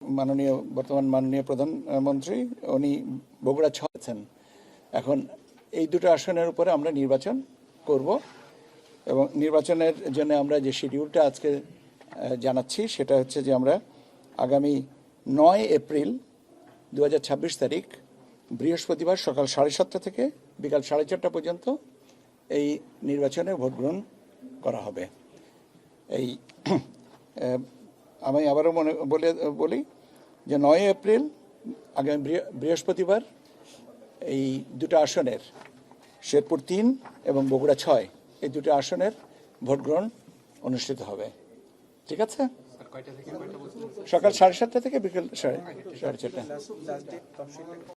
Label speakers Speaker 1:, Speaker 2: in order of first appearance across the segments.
Speaker 1: বর্তমান মাননীয় প্রধানমন্ত্রী উনি বগুড়া ছয়েছেন। এখন এই দুটো আসনের উপরে আমরা নির্বাচন করব এবং নির্বাচনের জন্য আমরা যে শিডিউলটা আজকে জানাচ্ছি সেটা হচ্ছে যে আমরা আগামী 9 এপ্রিল 2026 তারিখ বৃহস্পতিবার সকাল 7:30 থেকে বিকাল 4:30 পর্যন্ত এই নির্বাচনে ভোট গ্রহণ করা হবে। এই আমি আবারও বলি যে 9 এপ্রিল আগামী বৃহস্পতিবার এই দুটো আসনের শেরপুর 3 এবং বগুড়া 6 এই দুটো আসনের ভোট গ্রহণ অনুষ্ঠিত হবে। ঠিক আছে? সকাল 7:30 থেকে বিকেল 4:30।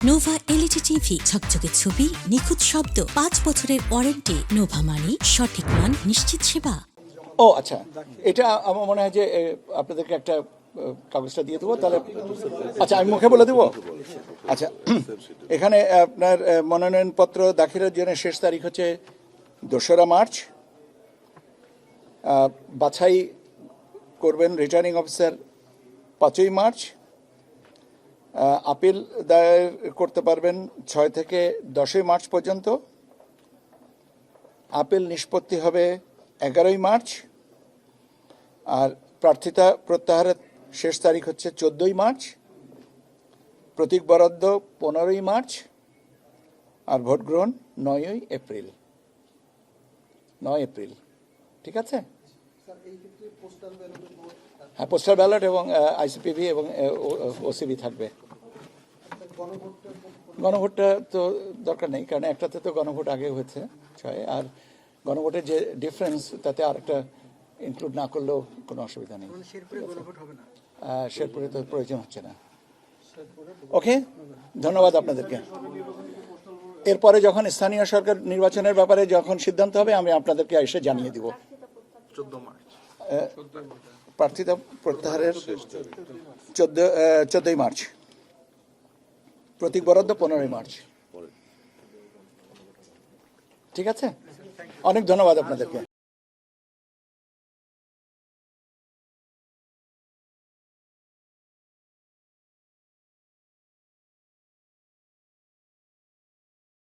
Speaker 2: নোভা এলইডি টিভি, ঝকঝকে ছবি, নিখুঁত শব্দ, 5 বছরের ওয়ারেন্টি। নোভা মানি সঠিক মান, নিশ্চিত সেবা।
Speaker 1: ও আচ্ছা, এটা আমার মনে হয় যে আপনাদেরকে একটা কাগজটা দিয়ে দেবো, তাহলে আচ্ছা আমি মুখে বলে দেবো। আচ্ছা, এখানে আপনার মনোনয়নপত্র দাখিলের জন্য শেষ তারিখ হচ্ছে 2রা মার্চ। বাছাই করবেন রিটার্নিং অফিসার 5ই মার্চ। আপিল দায়ের করতে পারবেন 6 থেকে 10ই মার্চ পর্যন্ত। আপিল নিষ্পত্তি হবে 11ই মার্চ। আর প্রার্থিতা প্রত্যাহারের শেষ তারিখ হচ্ছে 14ই মার্চ। প্রতীক বরাদ্দ 15ই মার্চ। আর ভোট গ্রহণ 9ই এপ্রিল। 9 এপ্রিল। ঠিক আছে? হ্যাঁ, পোস্টাল ব্যালট এবং আইসিপিভি এবং ওসিবি থাকবে। গণভোটটা তো দরকার নেই, কারণ একটাতে তো গণভোট আগে হয়েছে 6, আর গণভোটের যে ডিফারেন্স তাতে আরেকটা ইনক্লুড না করলেও কোনো অসুবিধা নেই। শেরপুরে তো প্রয়োজন হচ্ছে না। ওকে, ধন্যবাদ আপনাদেরকে। এরপরে যখন স্থানীয় সরকার নির্বাচনের ব্যাপারে যখন সিদ্ধান্ত হবে আমি আপনাদেরকে এসে জানিয়ে দিব।
Speaker 3: 14 মার্চ
Speaker 1: প্রার্থিতা প্রত্যাহারের 14ই মার্চ। প্রতীক বরাদ্দ 15ই মার্চ। ঠিক আছে? অনেক ধন্যবাদ আপনাদেরকে।